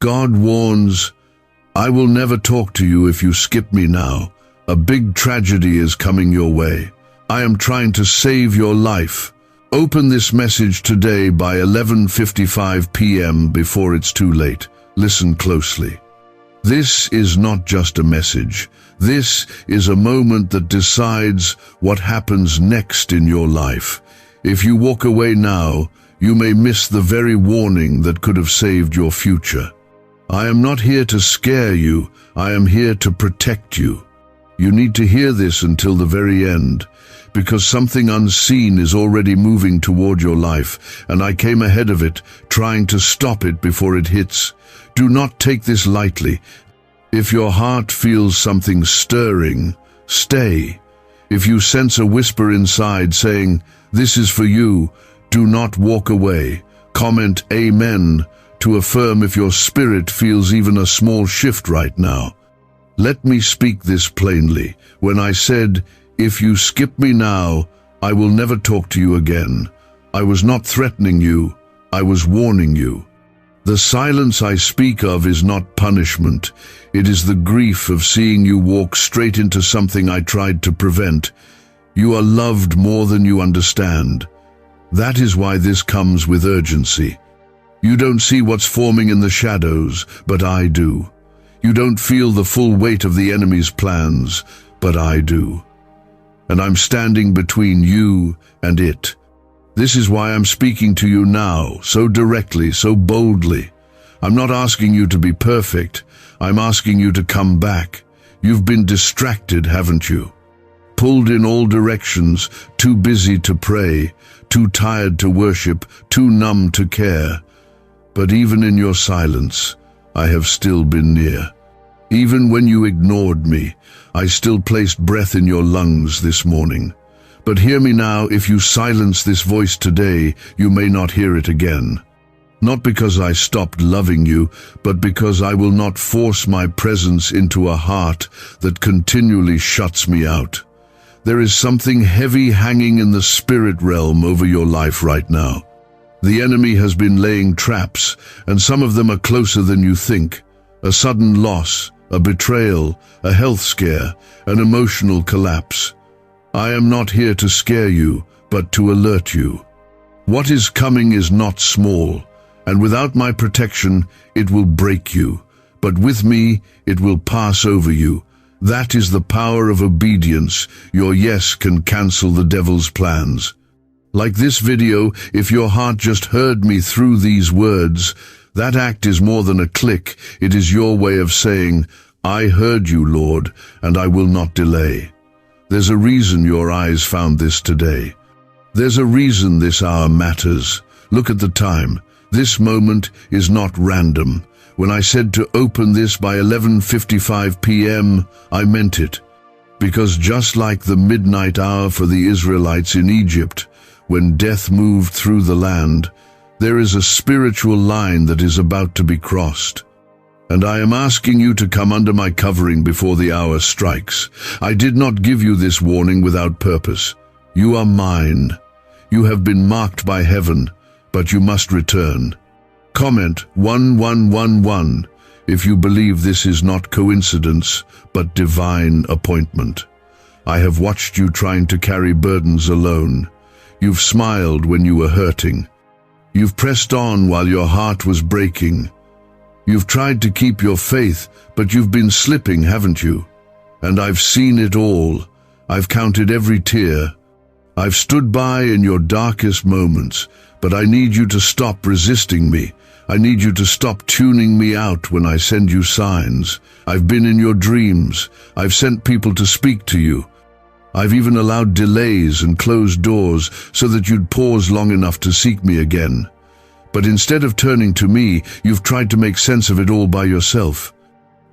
God warns, I will never talk to you if you skip me now. A big tragedy is coming your way. I am trying to save your life. Open this message today by 11:55 p.m. before it's too late. Listen closely. This is not just a message. This is a moment that decides what happens next in your life. If you walk away now, you may miss the very warning that could have saved your future. I am not here to scare you. I am here to protect you. You need to hear this until the very end, because something unseen is already moving toward your life, and I came ahead of it, trying to stop it before it hits. Do not take this lightly. If your heart feels something stirring, stay. If you sense a whisper inside saying, "This is for you," do not walk away. Comment "Amen" to affirm if your spirit feels even a small shift right now. Let me speak this plainly. When I said, "If you skip me now, I will never talk to you again," I was not threatening you, I was warning you. The silence I speak of is not punishment. It is the grief of seeing you walk straight into something I tried to prevent. You are loved more than you understand. That is why this comes with urgency. You don't see what's forming in the shadows, but I do. You don't feel the full weight of the enemy's plans, but I do. And I'm standing between you and it. This is why I'm speaking to you now, so directly, so boldly. I'm not asking you to be perfect. I'm asking you to come back. You've been distracted, haven't you? Pulled in all directions, too busy to pray, too tired to worship, too numb to care. But even in your silence, I have still been near. Even when you ignored me, I still placed breath in your lungs this morning. But hear me now, if you silence this voice today, you may not hear it again. Not because I stopped loving you, but because I will not force my presence into a heart that continually shuts me out. There is something heavy hanging in the spirit realm over your life right now. The enemy has been laying traps, and some of them are closer than you think. A sudden loss, a betrayal, a health scare, an emotional collapse. I am not here to scare you, but to alert you. What is coming is not small, and without my protection, it will break you. But with me, it will pass over you. That is the power of obedience. Your yes can cancel the devil's plans. Like this video, if your heart just heard me through these words, that act is more than a click. It is your way of saying, "I heard you, Lord, and I will not delay." There's a reason your eyes found this today. There's a reason this hour matters. Look at the time. This moment is not random. When I said to open this by 11:55 p.m., I meant it. Because just like the midnight hour for the Israelites in Egypt, when death moved through the land, there is a spiritual line that is about to be crossed. And I am asking you to come under my covering before the hour strikes. I did not give you this warning without purpose. You are mine. You have been marked by heaven, but you must return. Comment 1111 if you believe this is not coincidence, but divine appointment. I have watched you trying to carry burdens alone. You've smiled when you were hurting. You've pressed on while your heart was breaking. You've tried to keep your faith, but you've been slipping, haven't you? And I've seen it all. I've counted every tear. I've stood by in your darkest moments, but I need you to stop resisting me. I need you to stop tuning me out when I send you signs. I've been in your dreams. I've sent people to speak to you. I've even allowed delays and closed doors so that you'd pause long enough to seek me again. But instead of turning to me, you've tried to make sense of it all by yourself.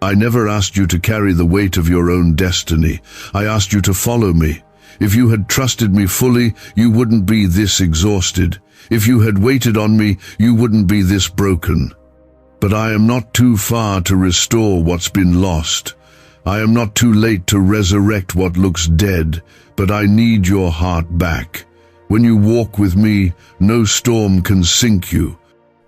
I never asked you to carry the weight of your own destiny. I asked you to follow me. If you had trusted me fully, you wouldn't be this exhausted. If you had waited on me, you wouldn't be this broken. But I am not too far to restore what's been lost. I am not too late to resurrect what looks dead, but I need your heart back. When you walk with me, no storm can sink you.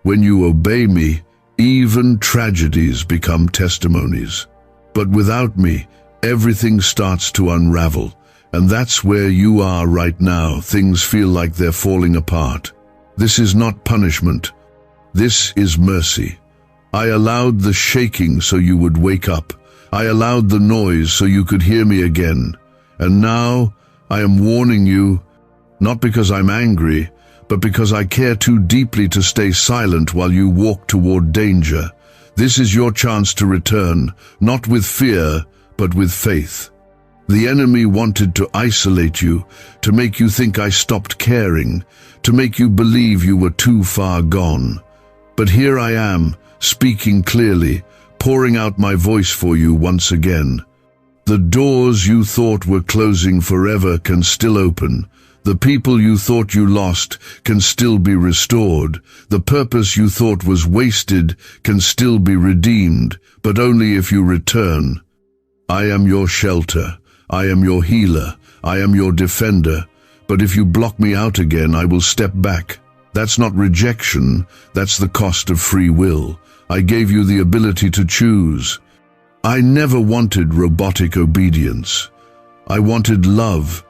When you obey me, Even tragedies become testimonies. But without me, everything starts to unravel. And that's where you are right now. Things feel like they're falling apart. This is not punishment. This is mercy. I allowed the shaking so you would wake up. I allowed the noise so you could hear me again. And now I am warning you, not because I'm angry, but because I care too deeply to stay silent while you walk toward danger. This is your chance to return, not with fear, but with faith. The enemy wanted to isolate you, to make you think I stopped caring, to make you believe you were too far gone. But here I am, speaking clearly, pouring out my voice for you once again. The doors you thought were closing forever can still open. The people you thought you lost can still be restored. The purpose you thought was wasted can still be redeemed, but only if you return. I am your shelter. I am your healer. I am your defender. But if you block me out again, I will step back. That's not rejection. That's the cost of free will. I gave you the ability to choose. I never wanted robotic obedience. I wanted love.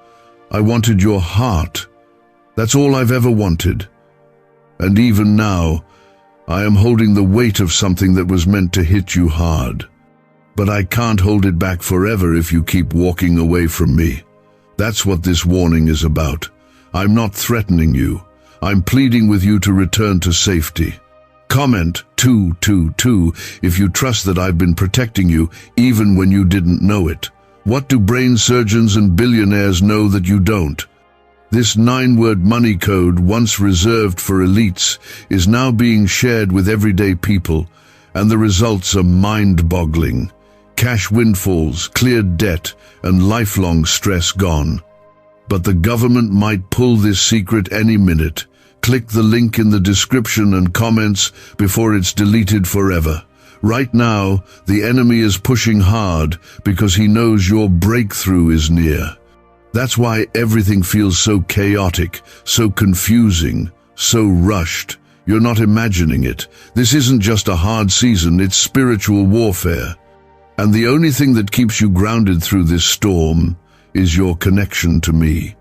I wanted your heart. That's all I've ever wanted. And even now, I am holding the weight of something that was meant to hit you hard. But I can't hold it back forever if you keep walking away from me. That's what this warning is about. I'm not threatening you. I'm pleading with you to return to safety. Comment 222 if you trust that I've been protecting you even when you didn't know it. What do brain surgeons and billionaires know that you don't? This 9-word money code, once reserved for elites, is now being shared with everyday people, and the results are mind-boggling. Cash windfalls, cleared debt, and lifelong stress gone. But the government might pull this secret any minute. Click the link in the description and comments before it's deleted forever. Right now, the enemy is pushing hard because he knows your breakthrough is near. That's why everything feels so chaotic, so confusing, so rushed. You're not imagining it. This isn't just a hard season, it's spiritual warfare. And the only thing that keeps you grounded through this storm is your connection to me.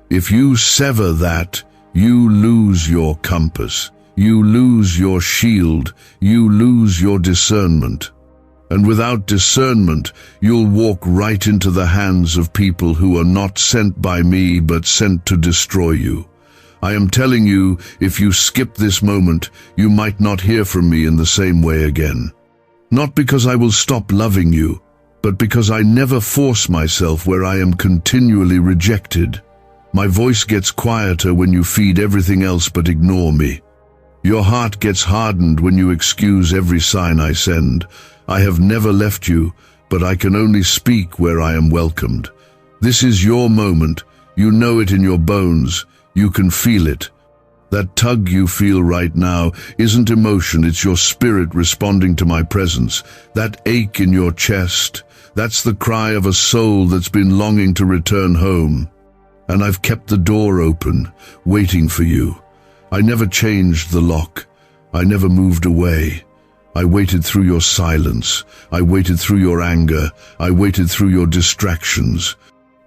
If you sever that, you lose your compass. You lose your shield. You lose your discernment. And without discernment, you'll walk right into the hands of people who are not sent by me but sent to destroy you. I am telling you, if you skip this moment, you might not hear from me in the same way again. Not because I will stop loving you, but because I never force myself where I am continually rejected. My voice gets quieter when you feed everything else but ignore me. Your heart gets hardened when you excuse every sign I send. I have never left you, but I can only speak where I am welcomed. This is your moment. You know it in your bones. You can feel it. That tug you feel right now isn't emotion, it's your spirit responding to my presence. That ache in your chest, that's the cry of a soul that's been longing to return home. And I've kept the door open, waiting for you. I never changed the lock. I never moved away. I waited through your silence. I waited through your anger. I waited through your distractions.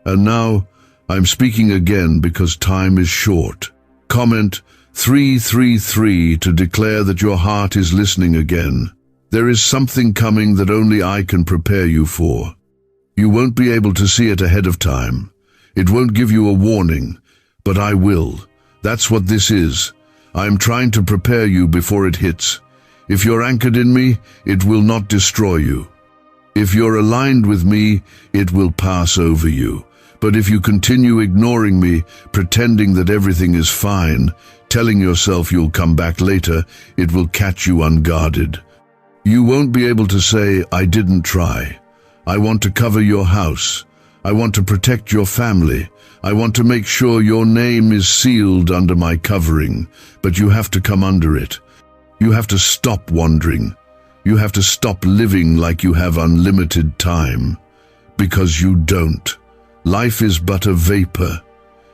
And now, I'm speaking again because time is short. Comment 333 to declare that your heart is listening again. There is something coming that only I can prepare you for. You won't be able to see it ahead of time. It won't give you a warning, but I will. That's what this is. I am trying to prepare you before it hits. If you're anchored in me, it will not destroy you. If you're aligned with me, it will pass over you. But if you continue ignoring me, pretending that everything is fine, telling yourself you'll come back later, it will catch you unguarded. You won't be able to say, I didn't try. I want to cover your house. I want to protect your family. I want to make sure your name is sealed under my covering, but you have to come under it. You have to stop wandering. You have to stop living like you have unlimited time, because you don't. Life is but a vapor.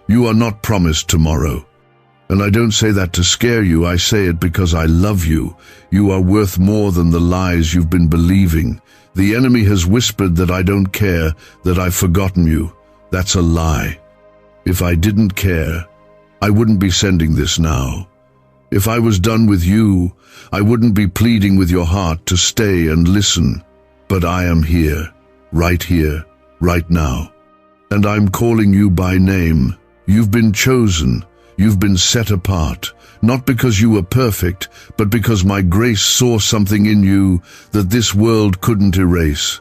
You are not promised tomorrow. And I don't say that to scare you, I say it because I love you. You are worth more than the lies you've been believing. The enemy has whispered that I don't care, that I've forgotten you. That's a lie. If I didn't care, I wouldn't be sending this now. If I was done with you, I wouldn't be pleading with your heart to stay and listen. But I am here, right now. And I'm calling you by name. You've been chosen. You've been set apart, not because you were perfect, but because my grace saw something in you that this world couldn't erase.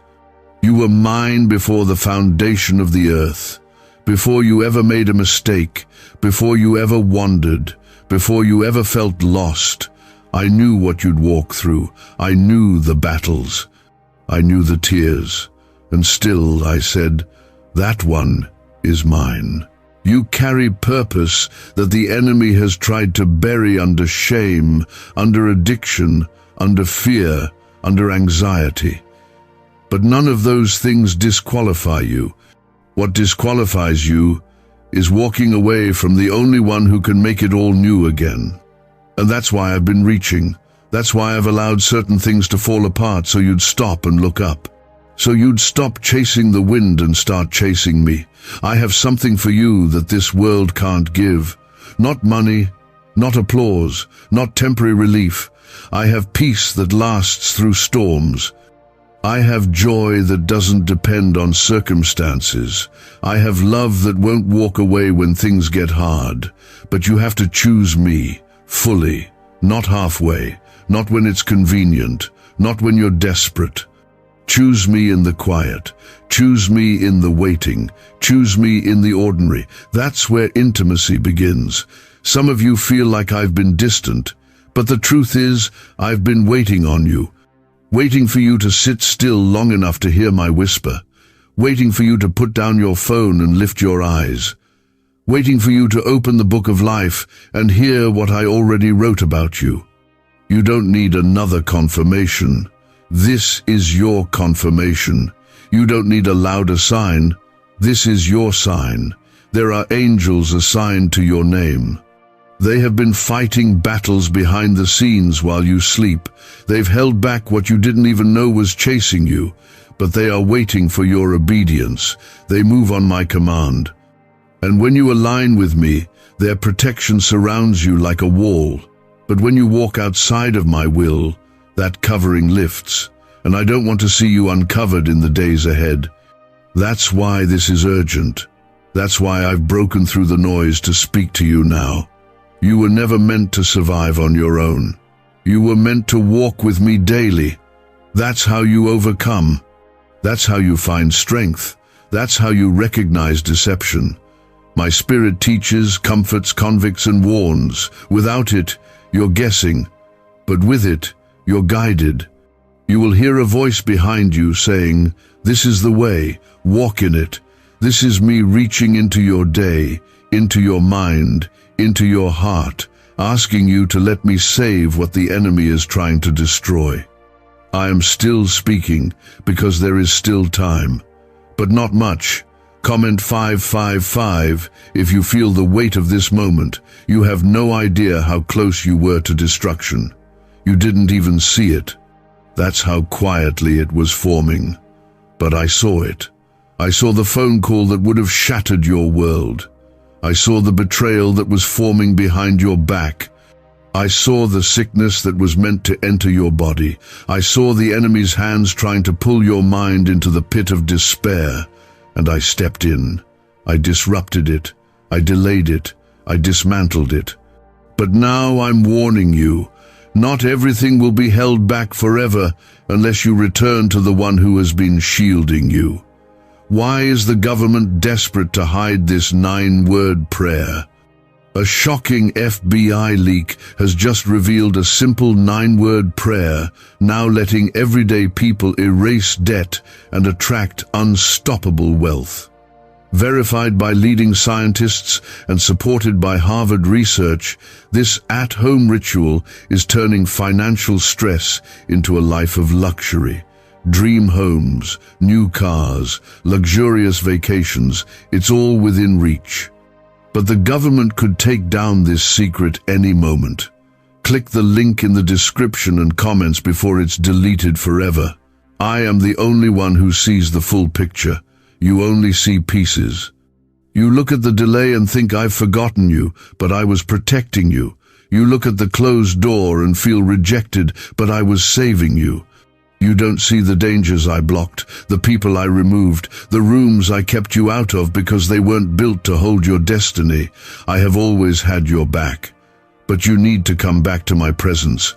You were mine before the foundation of the earth, before you ever made a mistake, before you ever wandered, before you ever felt lost. I knew what you'd walk through. I knew the battles. I knew the tears. And still I said, that one is mine. You carry purpose that the enemy has tried to bury under shame, under addiction, under fear, under anxiety. But none of those things disqualify you. What disqualifies you is walking away from the only one who can make it all new again. And that's why I've been reaching. That's why I've allowed certain things to fall apart so you'd stop and look up. So you'd stop chasing the wind and start chasing me. I have something for you that this world can't give. Not money, not applause, not temporary relief. I have peace that lasts through storms. I have joy that doesn't depend on circumstances. I have love that won't walk away when things get hard. But you have to choose me, fully, not halfway, not when it's convenient, not when you're desperate. Choose me in the quiet. Choose me in the waiting. Choose me in the ordinary. That's where intimacy begins. Some of you feel like I've been distant, but the truth is, I've been waiting on you. Waiting for you to sit still long enough to hear my whisper. Waiting for you to put down your phone and lift your eyes. Waiting for you to open the book of life and hear what I already wrote about you. You don't need another confirmation. This is your confirmation. You don't need a louder sign. This is your sign. There are angels assigned to your name. They have been fighting battles behind the scenes while you sleep. They've held back what you didn't even know was chasing you, but they are waiting for your obedience. They move on my command. And when you align with me, their protection surrounds you like a wall. But when you walk outside of my will, that covering lifts, and I don't want to see you uncovered in the days ahead. That's why this is urgent. That's why I've broken through the noise to speak to you now. You were never meant to survive on your own. You were meant to walk with me daily. That's how you overcome. That's how you find strength. That's how you recognize deception. My spirit teaches, comforts, convicts, and warns. Without it, you're guessing. But with it, you're guided. You will hear a voice behind you saying, "This is the way, walk in it." This is me reaching into your day, into your mind, into your heart, asking you to let me save what the enemy is trying to destroy. I am still speaking because there is still time, but not much. Comment 555 if you feel the weight of this moment. You have no idea how close you were to destruction. You didn't even see it. That's how quietly it was forming. But I saw it. I saw the phone call that would have shattered your world. I saw the betrayal that was forming behind your back. I saw the sickness that was meant to enter your body. I saw the enemy's hands trying to pull your mind into the pit of despair. And I stepped in. I disrupted it. I delayed it. I dismantled it. But now I'm warning you. Not everything will be held back forever unless you return to the one who has been shielding you. Why is the government desperate to hide this 9-word prayer? A shocking FBI leak has just revealed a simple 9-word prayer, now letting everyday people erase debt and attract unstoppable wealth. Verified by leading scientists and supported by Harvard research, this at-home ritual is turning financial stress into a life of luxury. Dream homes, new cars, luxurious vacations, it's all within reach. But the government could take down this secret any moment. Click the link in the description and comments before it's deleted forever. I am the only one who sees the full picture. You only see pieces. You look at the delay and think I've forgotten you, but I was protecting you. You look at the closed door and feel rejected, but I was saving you. You don't see the dangers I blocked, the people I removed, the rooms I kept you out of because they weren't built to hold your destiny. I have always had your back. But you need to come back to my presence.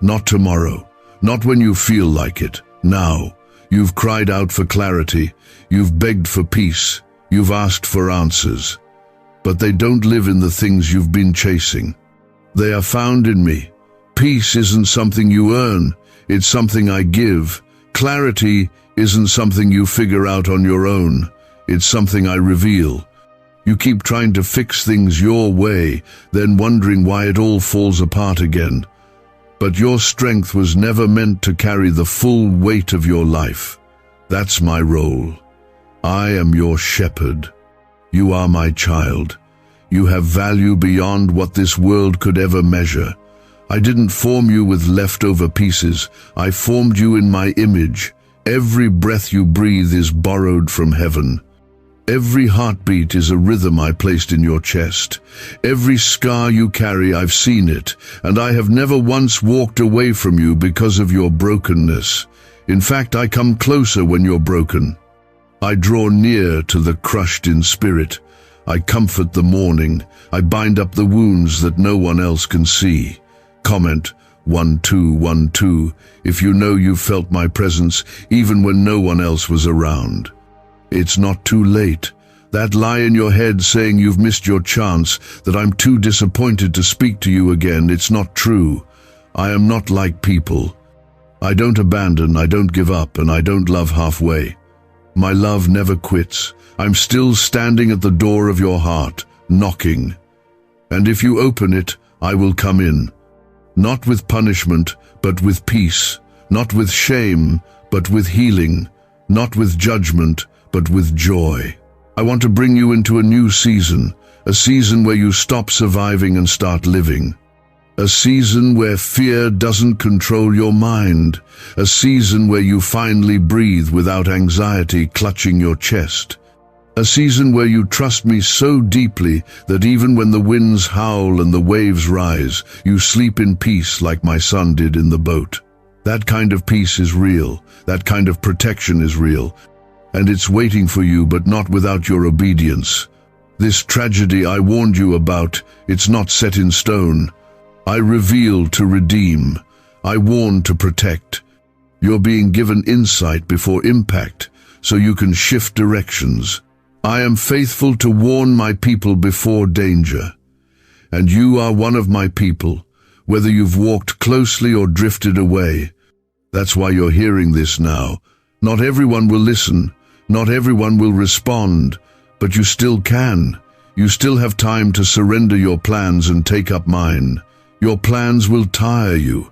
Not tomorrow, not when you feel like it. Now. You've cried out for clarity. You've begged for peace. You've asked for answers. But they don't live in the things you've been chasing. They are found in me. Peace isn't something you earn. It's something I give. Clarity isn't something you figure out on your own. It's something I reveal. You keep trying to fix things your way, then wondering why it all falls apart again. But your strength was never meant to carry the full weight of your life. That's my role. I am your shepherd. You are my child. You have value beyond what this world could ever measure. I didn't form you with leftover pieces. I formed you in my image. Every breath you breathe is borrowed from heaven. Every heartbeat is a rhythm I placed in your chest. Every scar you carry, I've seen it, and I have never once walked away from you because of your brokenness. In fact, I come closer when you're broken. I draw near to the crushed in spirit. I comfort the mourning. I bind up the wounds that no one else can see. Comment 1212 if you know you felt my presence even when no one else was around. It's not too late. That lie in your head saying you've missed your chance, that I'm too disappointed to speak to you again, it's not true. I am not like people. I don't abandon, I don't give up, and I don't love halfway. My love never quits. I'm still standing at the door of your heart, knocking. And if you open it, I will come in. Not with punishment, but with peace. Not with shame, but with healing. Not with judgment, but with joy. I want to bring you into a new season, a season where you stop surviving and start living. A season where fear doesn't control your mind. A season where you finally breathe without anxiety clutching your chest. A season where you trust me so deeply that even when the winds howl and the waves rise, you sleep in peace like my son did in the boat. That kind of peace is real. That kind of protection is real. And it's waiting for you, but not without your obedience. This tragedy I warned you about, it's not set in stone. I reveal to redeem. I warn to protect. You're being given insight before impact, so you can shift directions. I am faithful to warn my people before danger. And you are one of my people, whether you've walked closely or drifted away. That's why you're hearing this now. Not everyone will listen. Not everyone will respond, but you still can. You still have time to surrender your plans and take up mine. Your plans will tire you.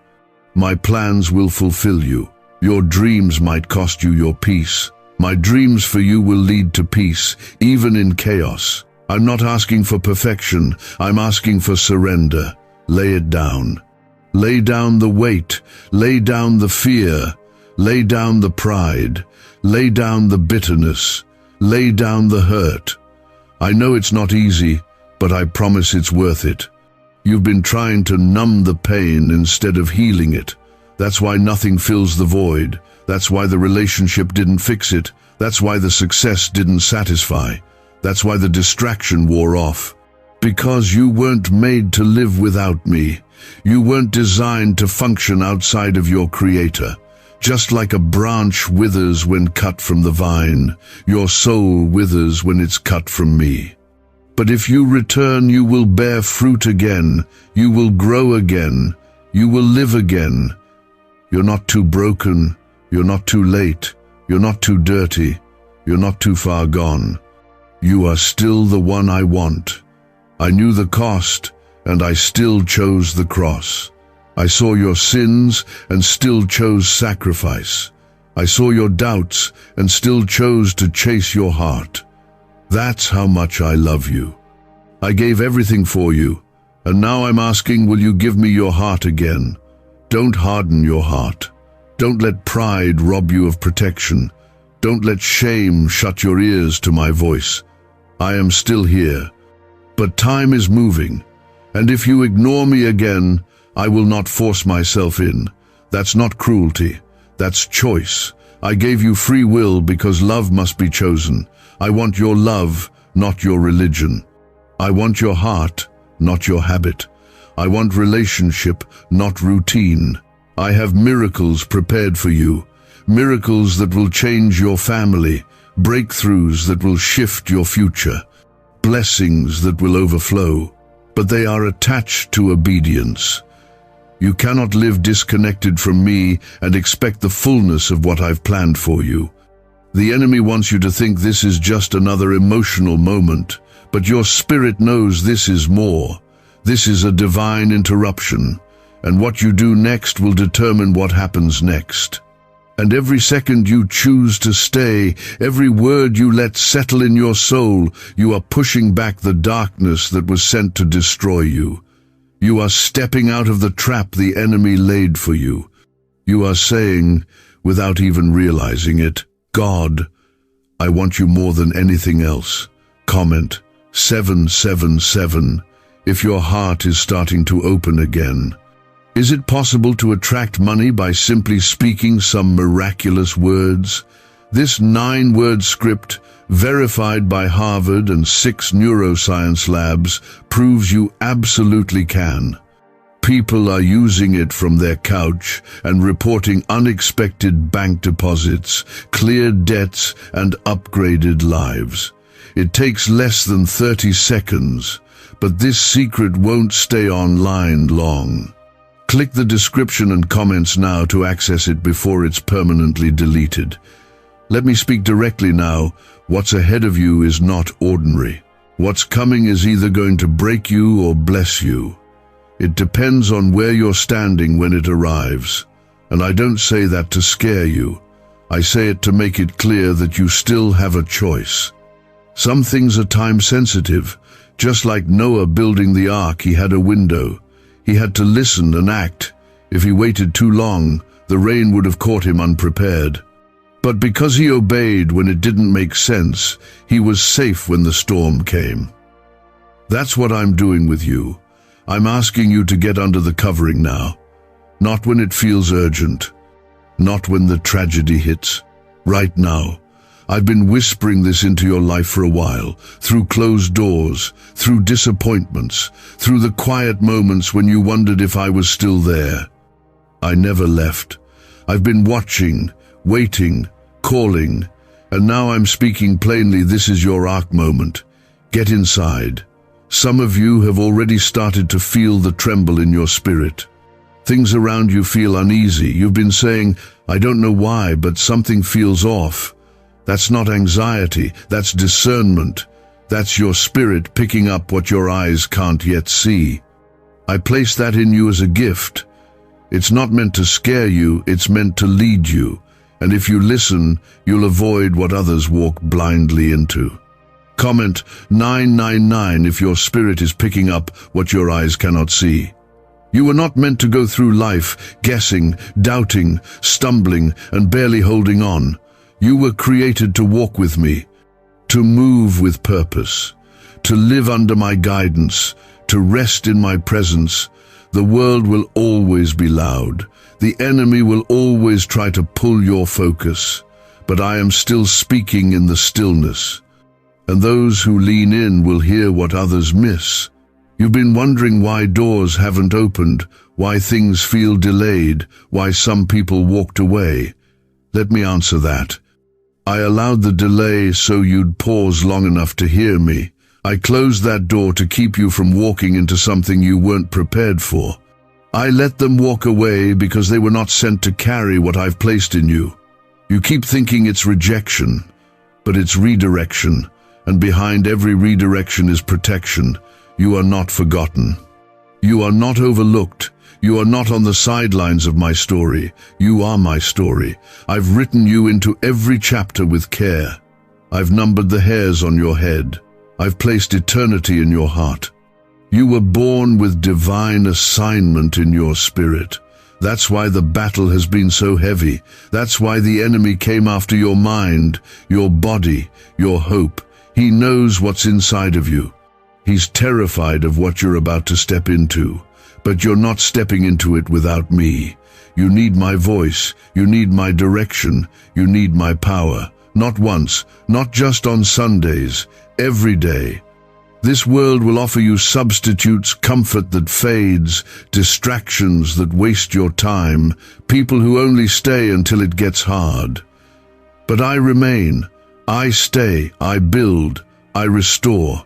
My plans will fulfill you. Your dreams might cost you your peace. My dreams for you will lead to peace, even in chaos. I'm not asking for perfection. I'm asking for surrender. Lay it down. Lay down the weight. Lay down the fear. Lay down the pride. Lay down the bitterness. Lay down the hurt. I know it's not easy, but I promise it's worth it. You've been trying to numb the pain instead of healing it. That's why nothing fills the void. That's why the relationship didn't fix it. That's why the success didn't satisfy. That's why the distraction wore off. Because you weren't made to live without me. You weren't designed to function outside of your Creator. Just like a branch withers when cut from the vine, your soul withers when it's cut from me. But if you return, you will bear fruit again. You will grow again. You will live again. You're not too broken. You're not too late. You're not too dirty. You're not too far gone. You are still the one I want. I knew the cost, and I still chose the cross. I saw your sins and still chose sacrifice. I saw your doubts and still chose to chase your heart. That's how much I love you. I gave everything for you, and now I'm asking, will you give me your heart again? Don't harden your heart. Don't let pride rob you of protection. Don't let shame shut your ears to my voice. I am still here. But time is moving, and if you ignore me again, I will not force myself in. That's not cruelty. That's choice. I gave you free will because love must be chosen. I want your love, not your religion. I want your heart, not your habit. I want relationship, not routine. I have miracles prepared for you. Miracles that will change your family. Breakthroughs that will shift your future. Blessings that will overflow. But they are attached to obedience. You cannot live disconnected from me and expect the fullness of what I've planned for you. The enemy wants you to think this is just another emotional moment, but your spirit knows this is more. This is a divine interruption, and what you do next will determine what happens next. And every second you choose to stay, every word you let settle in your soul, you are pushing back the darkness that was sent to destroy you. You are stepping out of the trap the enemy laid for you. You are saying, without even realizing it, God, I want you more than anything else. Comment 777 if your heart is starting to open again. Is it possible to attract money by simply speaking some miraculous words? This 9-word script, verified by Harvard and 6 neuroscience labs, proves you absolutely can. People are using it from their couch and reporting unexpected bank deposits, cleared debts, and upgraded lives. It takes less than 30 seconds, but this secret won't stay online long. Click the description and comments now to access it before it's permanently deleted. Let me speak directly now. What's ahead of you is not ordinary. What's coming is either going to break you or bless you. It depends on where you're standing when it arrives. And I don't say that to scare you. I say it to make it clear that you still have a choice. Some things are time sensitive. Just like Noah building the ark, he had a window. He had to listen and act. If he waited too long, the rain would have caught him unprepared. But because he obeyed when it didn't make sense, he was safe when the storm came. That's what I'm doing with you. I'm asking you to get under the covering now. Not when it feels urgent. Not when the tragedy hits. Right now. I've been whispering this into your life for a while, through closed doors, through disappointments, through the quiet moments when you wondered if I was still there. I never left. I've been watching, waiting, calling, and now I'm speaking plainly. This is your ark moment. Get inside. Some of you have already started to feel the tremble in your spirit. Things around you feel uneasy. You've been saying, I don't know why, but something feels off. That's not anxiety, that's discernment. That's your spirit picking up what your eyes can't yet see. I place that in you as a gift. It's not meant to scare you, it's meant to lead you. And if you listen, you'll avoid what others walk blindly into. Comment 999 if your spirit is picking up what your eyes cannot see. You were not meant to go through life guessing, doubting, stumbling, and barely holding on. You were created to walk with me, to move with purpose, to live under my guidance, to rest in my presence. The world will always be loud. The enemy will always try to pull your focus. But I am still speaking in the stillness. And those who lean in will hear what others miss. You've been wondering why doors haven't opened, why things feel delayed, why some people walked away. Let me answer that. I allowed the delay so you'd pause long enough to hear me. I closed that door to keep you from walking into something you weren't prepared for. I let them walk away because they were not sent to carry what I've placed in you. You keep thinking it's rejection, but it's redirection, and behind every redirection is protection. You are not forgotten. You are not overlooked. You are not on the sidelines of my story. You are my story. I've written you into every chapter with care. I've numbered the hairs on your head. I've placed eternity in your heart. You were born with divine assignment in your spirit. That's why the battle has been so heavy. That's why the enemy came after your mind, your body, your hope. He knows what's inside of you. He's terrified of what you're about to step into. But you're not stepping into it without me. You need my voice. You need my direction. You need my power. Not once, not just on Sundays, every day. This world will offer you substitutes, comfort that fades, distractions that waste your time, people who only stay until it gets hard. But I remain. I stay. I build. I restore.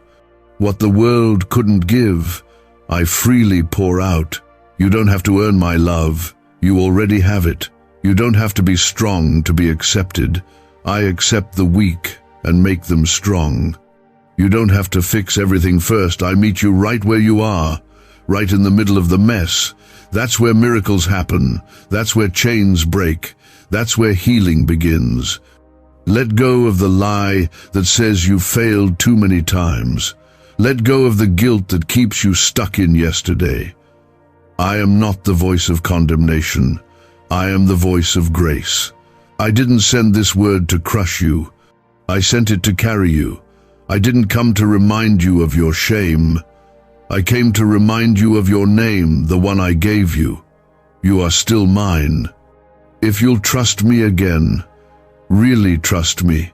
What the world couldn't give, I freely pour out. You don't have to earn my love. You already have it. You don't have to be strong to be accepted. I accept the weak and make them strong. You don't have to fix everything first. I meet you right where you are, right in the middle of the mess. That's where miracles happen. That's where chains break. That's where healing begins. Let go of the lie that says you failed too many times. Let go of the guilt that keeps you stuck in yesterday. I am not the voice of condemnation. I am the voice of grace. I didn't send this word to crush you. I sent it to carry you. I didn't come to remind you of your shame. I came to remind you of your name, the one I gave you. You are still mine. If you'll trust me again, really trust me,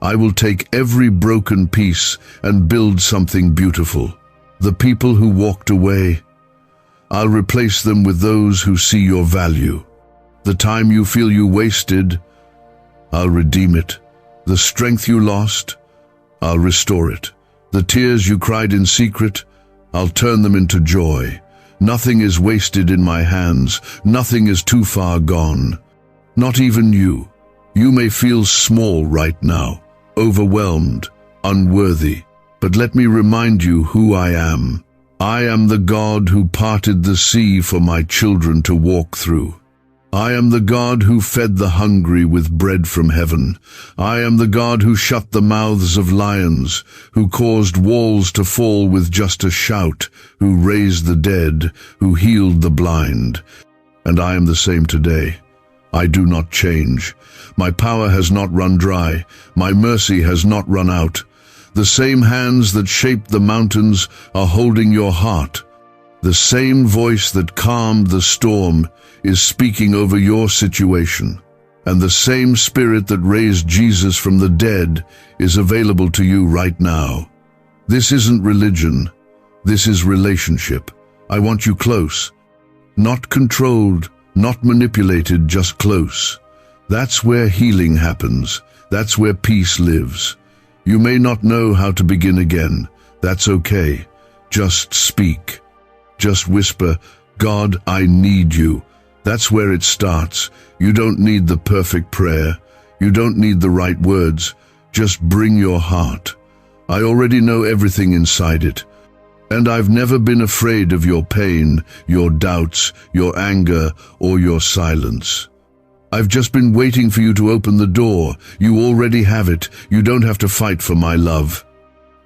I will take every broken piece and build something beautiful. The people who walked away, I'll replace them with those who see your value. The time you feel you wasted, I'll redeem it. The strength you lost, I'll restore it. The tears you cried in secret, I'll turn them into joy. Nothing is wasted in my hands. Nothing is too far gone. Not even you. You may feel small right now, overwhelmed, unworthy. But let me remind you who I am. I am the God who parted the sea for my children to walk through. I am the God who fed the hungry with bread from heaven. I am the God who shut the mouths of lions, who caused walls to fall with just a shout, who raised the dead, who healed the blind. And I am the same today. I do not change. My power has not run dry. My mercy has not run out. The same hands that shaped the mountains are holding your heart. The same voice that calmed the storm is speaking over your situation. And the same Spirit that raised Jesus from the dead is available to you right now. This isn't religion. This is relationship. I want you close. Not controlled, not manipulated, just close. That's where healing happens. That's where peace lives. You may not know how to begin again. That's okay. Just speak. Just whisper, God, I need you. That's where it starts. You don't need the perfect prayer. You don't need the right words. Just bring your heart. I already know everything inside it. And I've never been afraid of your pain, your doubts, your anger, or your silence. I've just been waiting for you to open the door. You already have it. You don't have to fight for my love.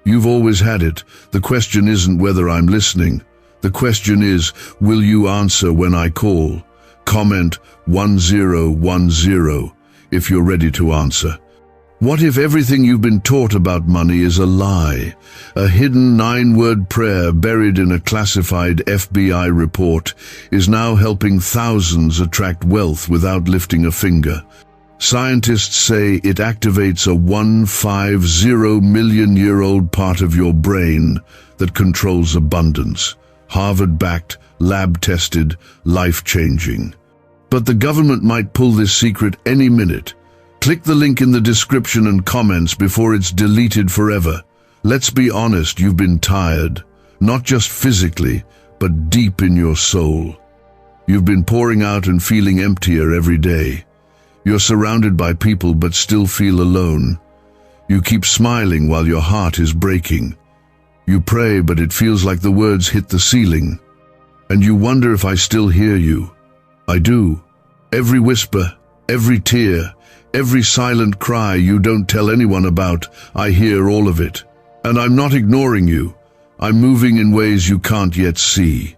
You've always had it. The question isn't whether I'm listening. The question is, will you answer when I call? Comment 1010 if you're ready to answer. What if everything you've been taught about money is a lie? A hidden 9-word prayer buried in a classified FBI report is now helping thousands attract wealth without lifting a finger. Scientists say it activates a 150-million-year-old part of your brain that controls abundance. Harvard-backed, lab-tested, life-changing. But the government might pull this secret any minute. Click the link in the description and comments before it's deleted forever. Let's be honest, you've been tired. Not just physically, but deep in your soul. You've been pouring out and feeling emptier every day. You're surrounded by people but still feel alone. You keep smiling while your heart is breaking. You pray, but it feels like the words hit the ceiling. And you wonder if I still hear you. I do. Every whisper, every tear, every silent cry you don't tell anyone about, I hear all of it. And I'm not ignoring you. I'm moving in ways you can't yet see.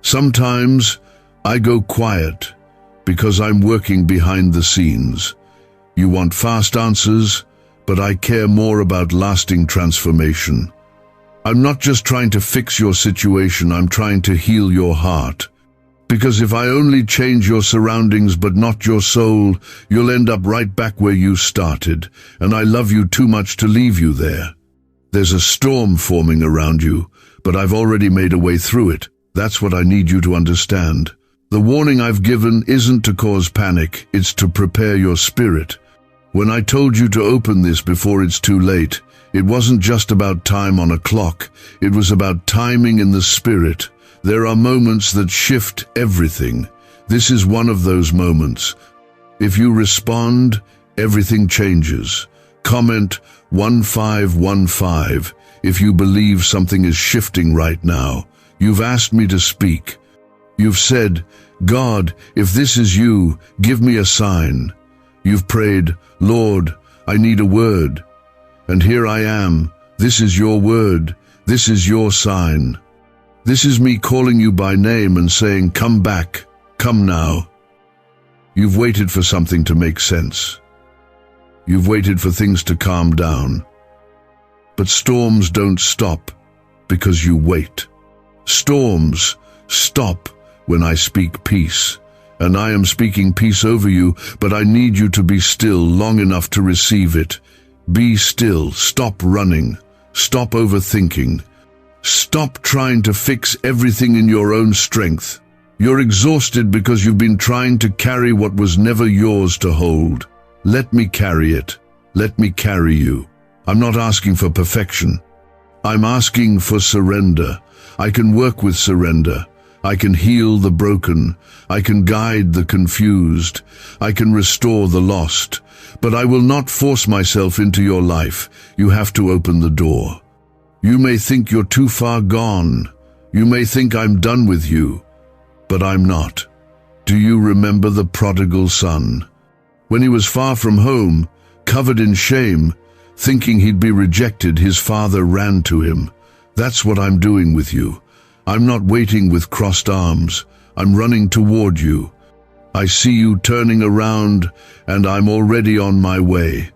Sometimes I go quiet because I'm working behind the scenes. You want fast answers, but I care more about lasting transformation. I'm not just trying to fix your situation, I'm trying to heal your heart. Because if I only change your surroundings but not your soul, you'll end up right back where you started, and I love you too much to leave you there. There's a storm forming around you, but I've already made a way through it. That's what I need you to understand. The warning I've given isn't to cause panic, it's to prepare your spirit. When I told you to open this before it's too late, it wasn't just about time on a clock, it was about timing in the spirit. There are moments that shift everything. This is one of those moments. If you respond, everything changes. Comment 1515 if you believe something is shifting right now. You've asked me to speak. You've said, God, if this is you, give me a sign. You've prayed, Lord, I need a word. And here I am. This is your word. This is your sign. This is me calling you by name and saying, come back, come now. You've waited for something to make sense. You've waited for things to calm down. But storms don't stop because you wait. Storms stop when I speak peace. And I am speaking peace over you, but I need you to be still long enough to receive it. Be still, stop running, stop overthinking. Stop trying to fix everything in your own strength. You're exhausted because you've been trying to carry what was never yours to hold. Let me carry it. Let me carry you. I'm not asking for perfection. I'm asking for surrender. I can work with surrender. I can heal the broken. I can guide the confused. I can restore the lost. But I will not force myself into your life. You have to open the door. You may think you're too far gone. You may think I'm done with you. But I'm not. Do you remember the prodigal son? When he was far from home, covered in shame, thinking he'd be rejected, his father ran to him. That's what I'm doing with you. I'm not waiting with crossed arms. I'm running toward you. I see you turning around, and I'm already on my way.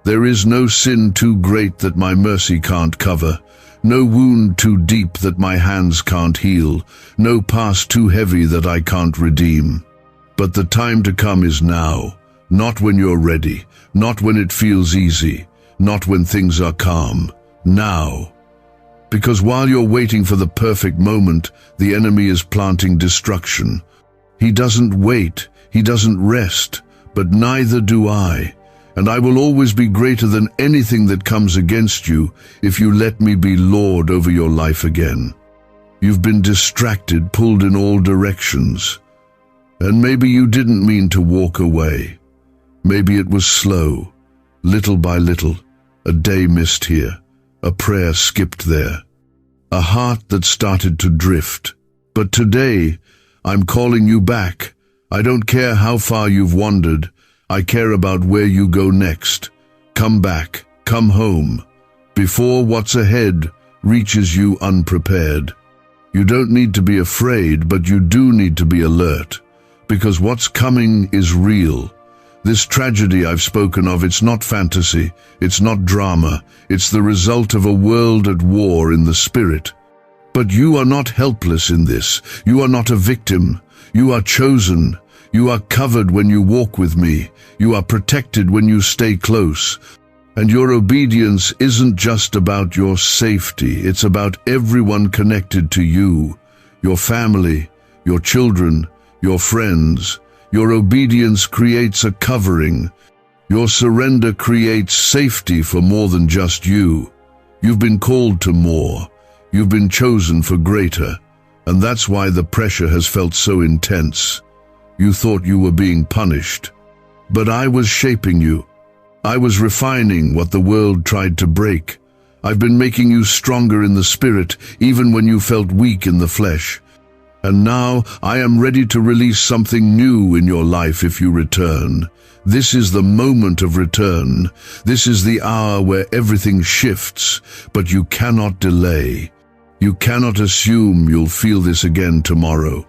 There is no sin too great that my mercy can't cover, no wound too deep that my hands can't heal, no past too heavy that I can't redeem. But the time to come is now, not when you're ready, not when it feels easy, not when things are calm. Now. Because while you're waiting for the perfect moment, the enemy is planting destruction. He doesn't wait, he doesn't rest, but neither do I. And I will always be greater than anything that comes against you if you let me be Lord over your life again. You've been distracted, pulled in all directions. And maybe you didn't mean to walk away. Maybe it was slow, little by little, a day missed here, a prayer skipped there, a heart that started to drift. But today, I'm calling you back. I don't care how far you've wandered. I care about where you go next. Come back, come home, before what's ahead reaches you unprepared. You don't need to be afraid, but you do need to be alert, because what's coming is real. This tragedy I've spoken of, it's not fantasy, it's not drama, it's the result of a world at war in the spirit. But you are not helpless in this. You are not a victim. You are chosen. You are covered when you walk with me. You are protected when you stay close. And your obedience isn't just about your safety, it's about everyone connected to you, your family, your children, your friends. Your obedience creates a covering. Your surrender creates safety for more than just you. You've been called to more. You've been chosen for greater. And that's why the pressure has felt so intense. You thought you were being punished. But I was shaping you. I was refining what the world tried to break. I've been making you stronger in the spirit, even when you felt weak in the flesh. And now I am ready to release something new in your life if you return. This is the moment of return. This is the hour where everything shifts, but you cannot delay. You cannot assume you'll feel this again tomorrow,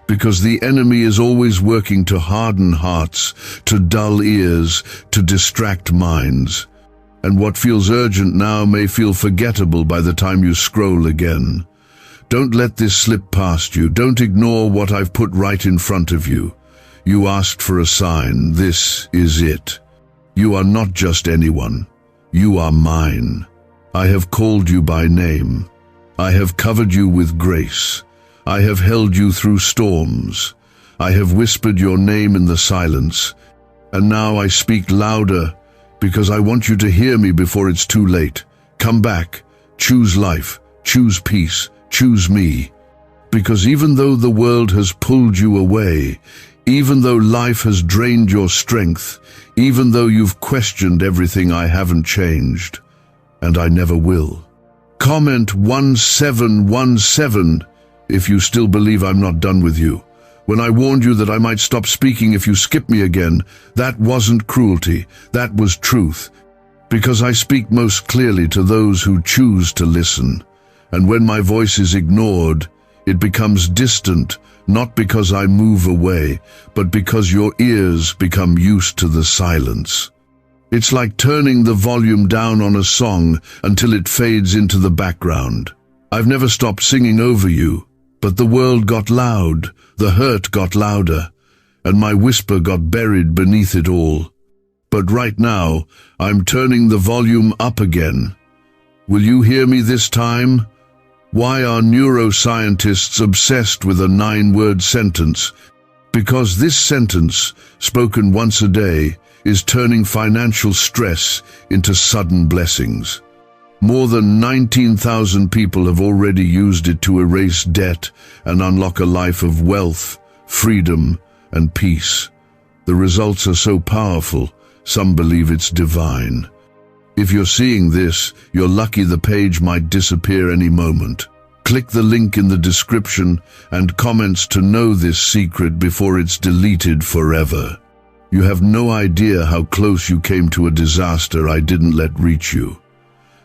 because the enemy is always working to harden hearts, to dull ears, to distract minds. And what feels urgent now may feel forgettable by the time you scroll again. Don't let this slip past you. Don't ignore what I've put right in front of you. You asked for a sign. This is it. You are not just anyone. You are mine. I have called you by name. I have covered you with grace. I have held you through storms. I have whispered your name in the silence. And now I speak louder because I want you to hear me before it's too late. Come back. Choose life. Choose peace. Choose me. Because even though the world has pulled you away, even though life has drained your strength, even though you've questioned everything, I haven't changed, and I never will. Comment 1717 if you still believe I'm not done with you. When I warned you that I might stop speaking if you skip me again, that wasn't cruelty, that was truth. Because I speak most clearly to those who choose to listen. And when my voice is ignored, it becomes distant, not because I move away, but because your ears become used to the silence. It's like turning the volume down on a song until it fades into the background. I've never stopped singing over you, but the world got loud, the hurt got louder, and my whisper got buried beneath it all. But right now, I'm turning the volume up again. Will you hear me this time? Why are neuroscientists obsessed with a 9-word sentence? Because this sentence, spoken once a day, is turning financial stress into sudden blessings. More than 19,000 people have already used it to erase debt and unlock a life of wealth, freedom, and peace. The results are so powerful, some believe it's divine. If you're seeing this, you're lucky. The page might disappear any moment. Click the link in the description and comments to know this secret before it's deleted forever. You have no idea how close you came to a disaster I didn't let reach you.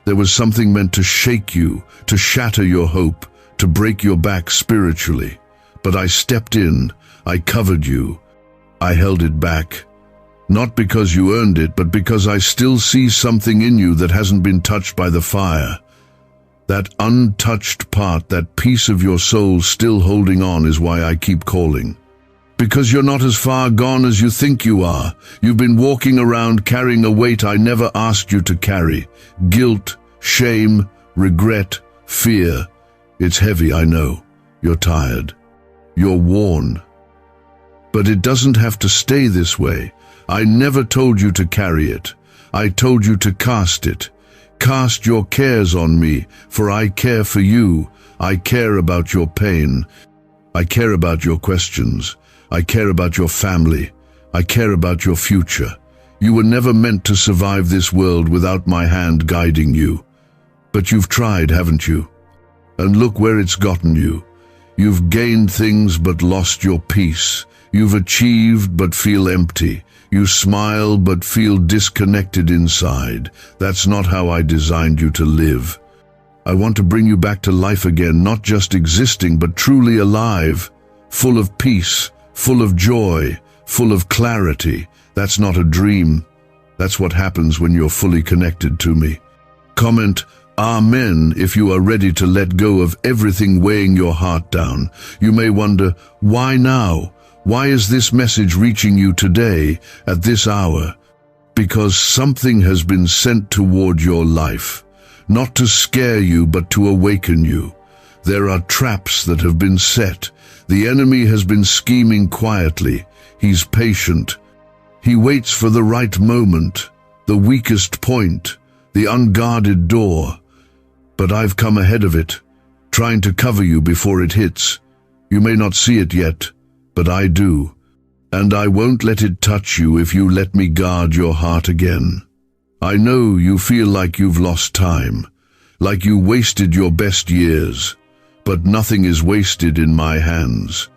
There was something meant to shake you, to shatter your hope, to break your back spiritually. But I stepped in, I covered you, I held it back. Not because you earned it, but because I still see something in you that hasn't been touched by the fire. That untouched part, that piece of your soul still holding on, is why I keep calling. Because you're not as far gone as you think you are. You've been walking around carrying a weight I never asked you to carry. Guilt, shame, regret, fear. It's heavy, I know. You're tired. You're worn. But it doesn't have to stay this way. I never told you to carry it. I told you to cast it. Cast your cares on me, for I care for you. I care about your pain. I care about your questions. I care about your family. I care about your future. You were never meant to survive this world without my hand guiding you. But you've tried, haven't you? And look where it's gotten you. You've gained things but lost your peace. You've achieved but feel empty. You smile but feel disconnected inside. That's not how I designed you to live. I want to bring you back to life again, not just existing, but truly alive, full of peace, full of joy, full of clarity. That's not a dream. That's what happens when you're fully connected to me. Comment Amen if you are ready to let go of everything weighing your heart down. You may wonder, why now? Why is this message reaching you today, at this hour? Because something has been sent toward your life, not to scare you, but to awaken you. There are traps that have been set. The enemy has been scheming quietly. He's patient. He waits for the right moment, the weakest point, the unguarded door. But I've come ahead of it, trying to cover you before it hits. You may not see it yet, but I do. And I won't let it touch you if you let me guard your heart again. I know you feel like you've lost time, like you wasted your best years. but nothing is wasted in my hands.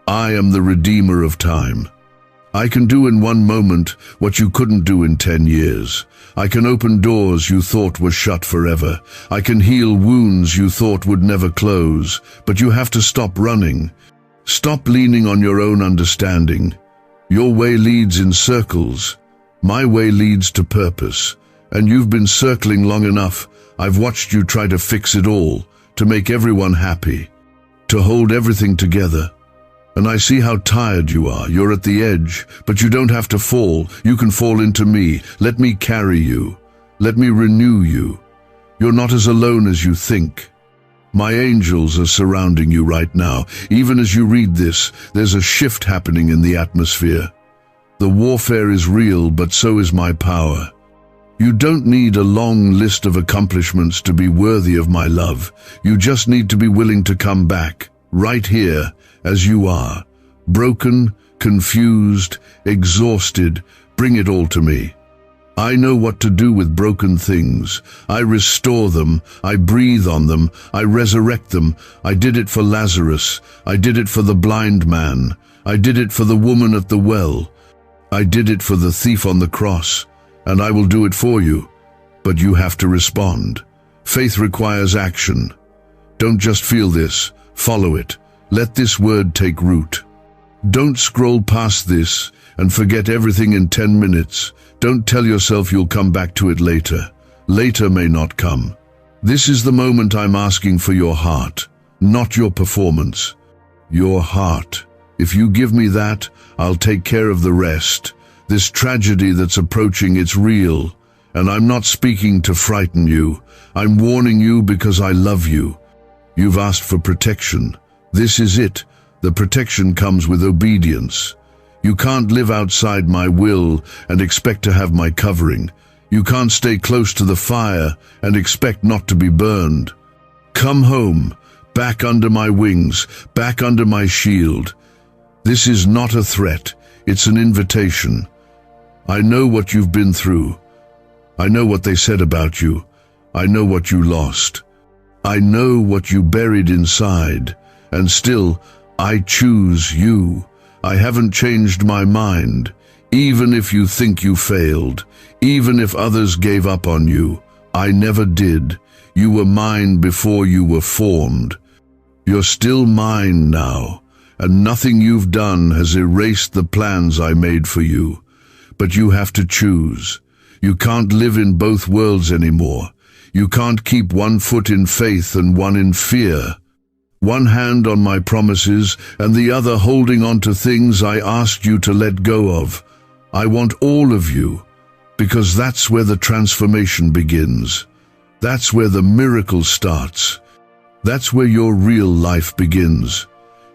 I am the Redeemer of time. I can do in one moment what you couldn't do in 10 years. I can open doors you thought were shut forever. I can heal wounds you thought would never close. But you have to stop running. Stop leaning on your own understanding. Your way leads in circles. My way leads to purpose. And you've been circling long enough. I've watched you try to fix it all, to make everyone happy, to hold everything together. And I see how tired you are. You're at the edge, but you don't have to fall. You can fall into me. Let me carry you. Let me renew you. You're not as alone as you think. My angels are surrounding you right now. Even as you read this, there's a shift happening in the atmosphere. The warfare is real, but so is my power. You don't need a long list of accomplishments to be worthy of my love. You just need to be willing to come back, right here, as you are. Broken, confused, exhausted, bring it all to me. I know what to do with broken things. I restore them, I breathe on them, I resurrect them. I did it for Lazarus. I did it for the blind man. I did it for the woman at the well. I did it for the thief on the cross. And I will do it for you. But you have to respond. Faith requires action. Don't just feel this, follow it. Let this word take root. Don't scroll past this and forget everything in 10 minutes. Don't tell yourself you'll come back to it later. Later may not come. This is the moment I'm asking for your heart, not your performance. Your heart. If you give me that, I'll take care of the rest. This tragedy that's approaching, it's real. And I'm not speaking to frighten you. I'm warning you because I love you. You've asked for protection. This is it. The protection comes with obedience. You can't live outside my will and expect to have my covering. You can't stay close to the fire and expect not to be burned. Come home, back under my wings, back under my shield. This is not a threat, it's an invitation. I know what you've been through. I know what they said about you. I know what you lost. I know what you buried inside. And still, I choose you. I haven't changed my mind. Even if you think you failed, even if others gave up on you, I never did. You were mine before you were formed. You're still mine now, and nothing you've done has erased the plans I made for you. But you have to choose. You can't live in both worlds anymore. You can't keep one foot in faith and one in fear. One hand on my promises and the other holding on to things I asked you to let go of. I want all of you, because that's where the transformation begins. That's where the miracle starts. That's where your real life begins.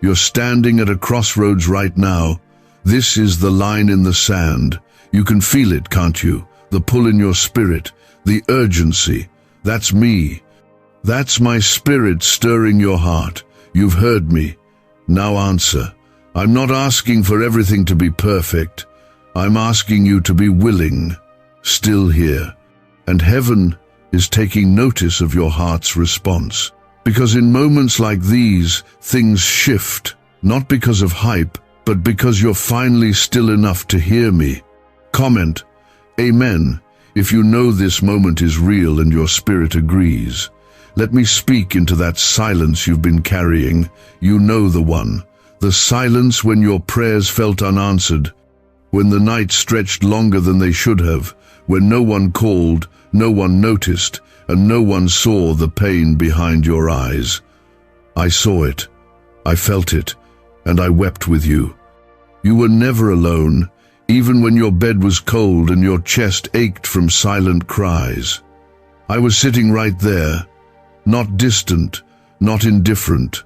You're standing at a crossroads right now. This is the line in the sand. You can feel it, can't you? The pull in your spirit, the urgency. That's me. That's my spirit stirring your heart. You've heard me. Now answer. I'm not asking for everything to be perfect. I'm asking you to be willing, still here. And heaven is taking notice of your heart's response. Because in moments like these, things shift. Not because of hype, but because you're finally still enough to hear me. Comment, Amen, if you know this moment is real and your spirit agrees. Let me speak into that silence you've been carrying. You know the one. The silence when your prayers felt unanswered, when the night stretched longer than they should have, when no one called, no one noticed, and no one saw the pain behind your eyes. I saw it, I felt it, and I wept with you. You were never alone, even when your bed was cold and your chest ached from silent cries. I was sitting right there, not distant, not indifferent.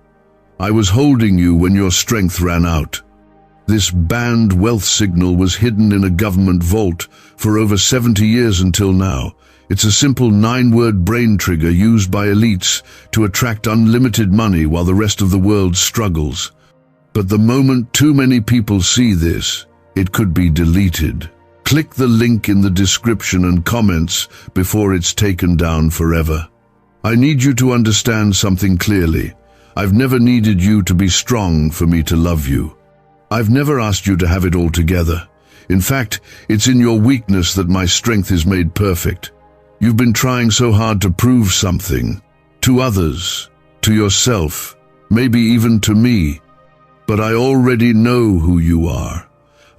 I was holding you when your strength ran out. This banned wealth signal was hidden in a government vault for over 70 years until now. It's a simple 9-word brain trigger used by elites to attract unlimited money while the rest of the world struggles. But the moment too many people see this, it could be deleted. Click the link in the description and comments before it's taken down forever. I need you to understand something clearly. I've never needed you to be strong for me to love you. I've never asked you to have it all together. In fact, it's in your weakness that my strength is made perfect. You've been trying so hard to prove something, to others, to yourself, maybe even to me. But I already know who you are.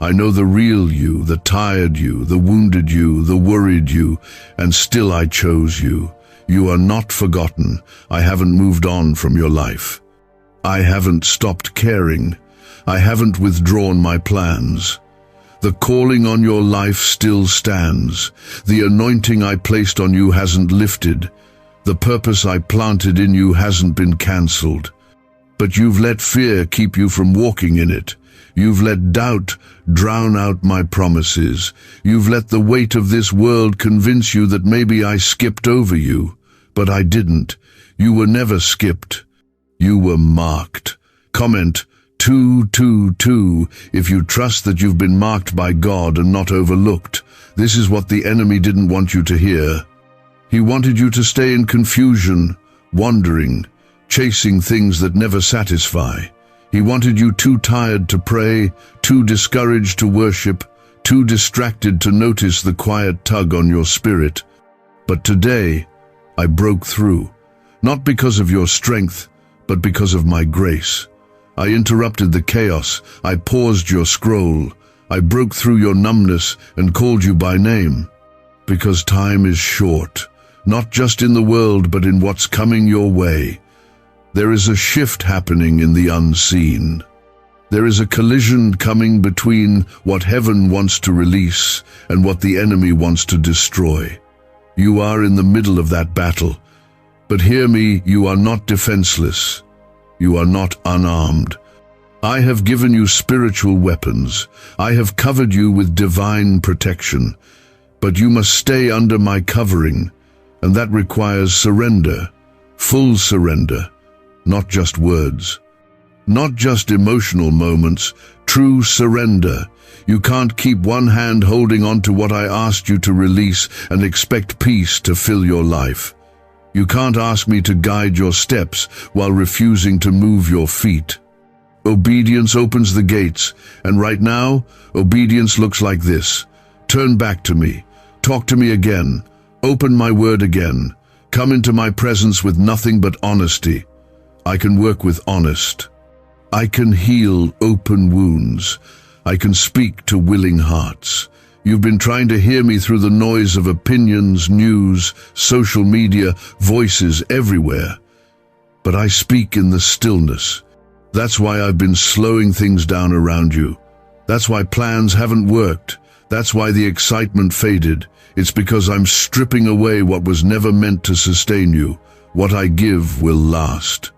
I know the real you, the tired you, the wounded you, the worried you, and still I chose you. You are not forgotten. I haven't moved on from your life. I haven't stopped caring. I haven't withdrawn my plans. The calling on your life still stands. The anointing I placed on you hasn't lifted. The purpose I planted in you hasn't been cancelled. But you've let fear keep you from walking in it. You've let doubt drown out my promises. You've let the weight of this world convince you that maybe I skipped over you. But I didn't. You were never skipped. You were marked. Comment 222 if you trust that you've been marked by God and not overlooked. This is what the enemy didn't want you to hear. He wanted you to stay in confusion, wandering, chasing things that never satisfy. He wanted you too tired to pray, too discouraged to worship, too distracted to notice the quiet tug on your spirit. But today, I broke through, not because of your strength, but because of my grace. I interrupted the chaos. I paused your scroll. I broke through your numbness and called you by name. Because time is short, not just in the world, but in what's coming your way. There is a shift happening in the unseen. There is a collision coming between what heaven wants to release and what the enemy wants to destroy. You are in the middle of that battle. But hear me, you are not defenseless. You are not unarmed. I have given you spiritual weapons. I have covered you with divine protection. But you must stay under my covering, and that requires surrender, full surrender, not just words, not just emotional moments, true surrender. You can't keep one hand holding on to what I asked you to release and expect peace to fill your life. You can't ask me to guide your steps while refusing to move your feet. Obedience opens the gates, and right now, obedience looks like this. Turn back to me. Talk to me again. Open my word again. Come into my presence with nothing but honesty. I can work with honest. I can heal open wounds. I can speak to willing hearts. You've been trying to hear me through the noise of opinions, news, social media, voices everywhere. But I speak in the stillness. That's why I've been slowing things down around you. That's why plans haven't worked. That's why the excitement faded. It's because I'm stripping away what was never meant to sustain you. What I give will last.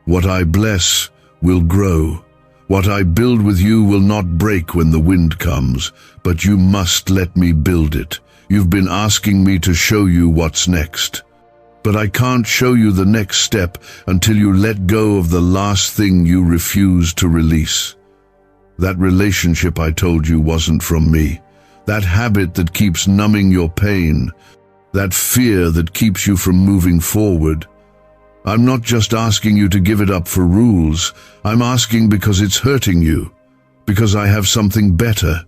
What I bless will grow. What I build with you will not break when the wind comes, but you must let me build it. You've been asking me to show you what's next. But I can't show you the next step until you let go of the last thing you refuse to release. That relationship I told you wasn't from me. That habit that keeps numbing your pain. That fear that keeps you from moving forward. I'm not just asking you to give it up for rules. I'm asking because it's hurting you. Because I have something better.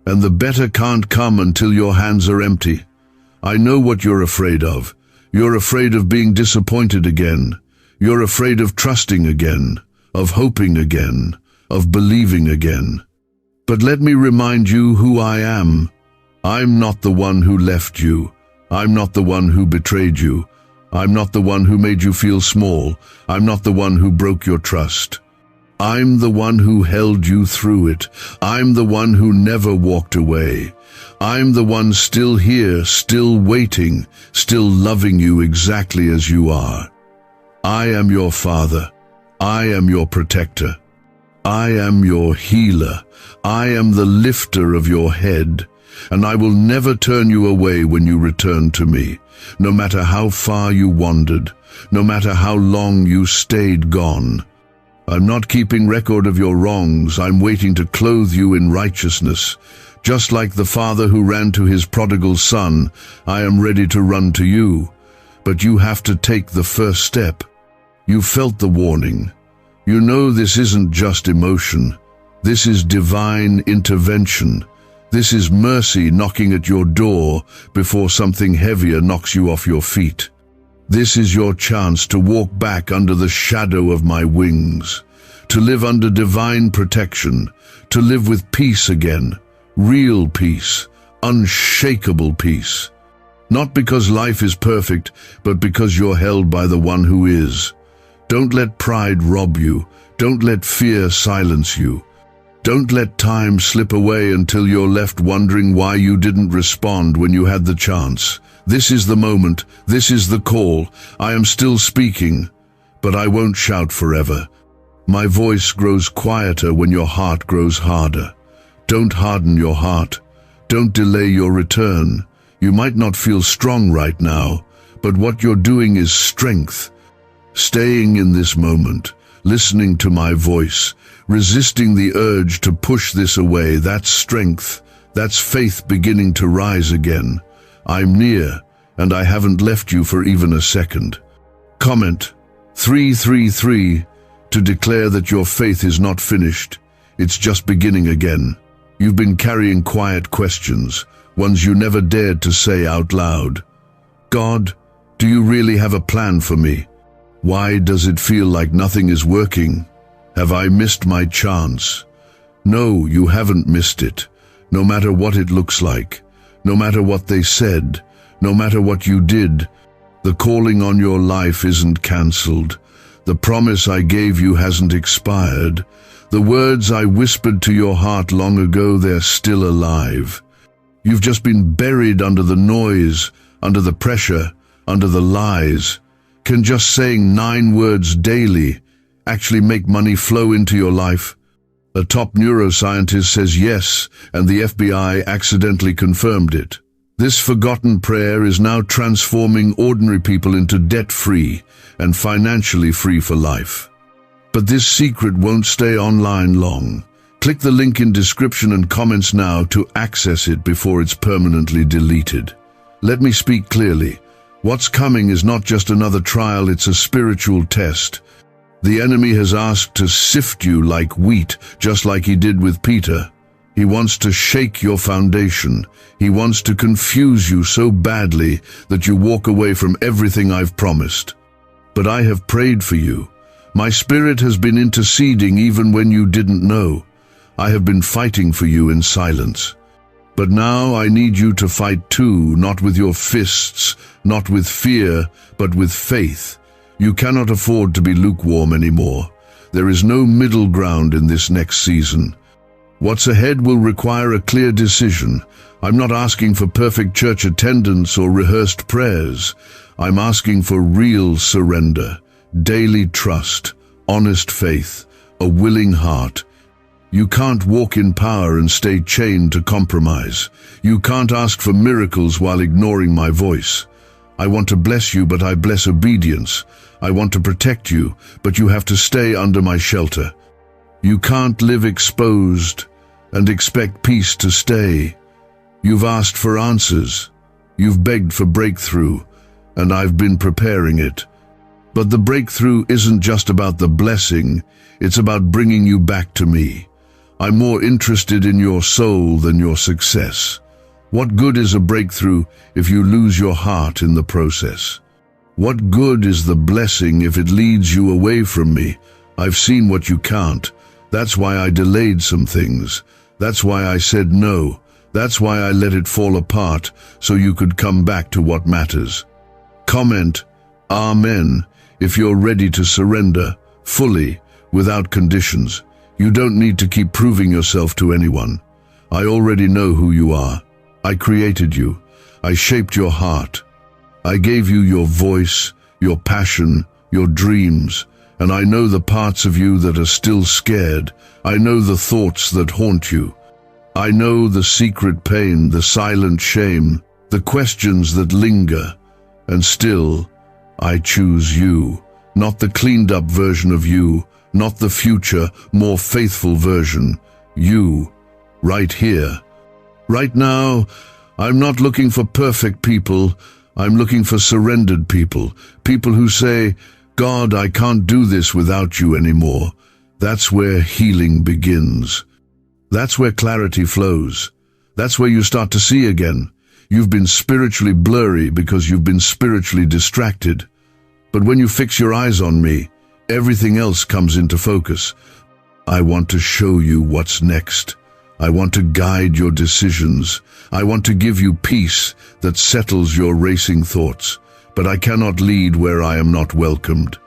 And the better can't come until your hands are empty. I know what you're afraid of. You're afraid of being disappointed again. You're afraid of trusting again, of hoping again, of believing again. But let me remind you who I am. I'm not the one who left you. I'm not the one who betrayed you. I'm not the one who made you feel small. I'm not the one who broke your trust. I'm the one who held you through it. I'm the one who never walked away. I'm the one still here, still waiting, still loving you exactly as you are. I am your Father. I am your protector. I am your healer. I am the lifter of your head. And I will never turn you away when you return to me, no matter how far you wandered, no matter how long you stayed gone. I'm not keeping record of your wrongs. I'm waiting to clothe you in righteousness. Just like the father who ran to his prodigal son, I am ready to run to you. But you have to take the first step. You felt the warning. You know this isn't just emotion. This is divine intervention. This is mercy knocking at your door before something heavier knocks you off your feet. This is your chance to walk back under the shadow of my wings, to live under divine protection, to live with peace again, real peace, unshakable peace. Not because life is perfect, but because you're held by the one who is. Don't let pride rob you. Don't let fear silence you. Don't let time slip away until you're left wondering why you didn't respond when you had the chance. This is the moment. This is the call. I am still speaking, but I won't shout forever. My voice grows quieter when your heart grows harder. Don't harden your heart. Don't delay your return. You might not feel strong right now, but what you're doing is strength. Staying in this moment, listening to my voice, resisting the urge to push this away, that's strength. That's faith beginning to rise again. I'm near, and I haven't left you for even a second. Comment 333 to declare that your faith is not finished. It's just beginning again. You've been carrying quiet questions, ones you never dared to say out loud. God, do you really have a plan for me? Why does it feel like nothing is working? Have I missed my chance? No, you haven't missed it. No matter what it looks like, no matter what they said, no matter what you did, the calling on your life isn't cancelled. The promise I gave you hasn't expired. The words I whispered to your heart long ago, they're still alive. You've just been buried under the noise, under the pressure, under the lies. Can just saying 9 words daily actually make money flow into your life? A top neuroscientist says yes, and the FBI accidentally confirmed it. This forgotten prayer is now transforming ordinary people into debt-free and financially free for life. But this secret won't stay online long. Click the link in description and comments now to access it before it's permanently deleted. Let me speak clearly. What's coming is not just another trial, it's a spiritual test. The enemy has asked to sift you like wheat, just like he did with Peter. He wants to shake your foundation. He wants to confuse you so badly that you walk away from everything I've promised. But I have prayed for you. My spirit has been interceding even when you didn't know. I have been fighting for you in silence. But now I need you to fight too, not with your fists, not with fear, but with faith. You cannot afford to be lukewarm anymore. There is no middle ground in this next season. What's ahead will require a clear decision. I'm not asking for perfect church attendance or rehearsed prayers. I'm asking for real surrender, daily trust, honest faith, a willing heart. You can't walk in power and stay chained to compromise. You can't ask for miracles while ignoring my voice. I want to bless you, but I bless obedience. I want to protect you, but you have to stay under my shelter. You can't live exposed and expect peace to stay. You've asked for answers. You've begged for breakthrough, and I've been preparing it. But the breakthrough isn't just about the blessing, it's about bringing you back to me. I'm more interested in your soul than your success. What good is a breakthrough if you lose your heart in the process? What good is the blessing if it leads you away from me? I've seen what you can't. That's why I delayed some things. That's why I said no. That's why I let it fall apart, so you could come back to what matters. Comment, Amen, if you're ready to surrender, fully, without conditions. You don't need to keep proving yourself to anyone. I already know who you are. I created you. I shaped your heart. I gave you your voice, your passion, your dreams, and I know the parts of you that are still scared. I know the thoughts that haunt you. I know the secret pain, the silent shame, the questions that linger. And still, I choose you, not the cleaned-up version of you, not the future, more faithful version. You, right here. Right now, I'm not looking for perfect people. I'm looking for surrendered people. People who say, God, I can't do this without you anymore. That's where healing begins. That's where clarity flows. That's where you start to see again. You've been spiritually blurry because you've been spiritually distracted. But when you fix your eyes on me, everything else comes into focus. I want to show you what's next. I want to guide your decisions. I want to give you peace that settles your racing thoughts. But I cannot lead where I am not welcomed.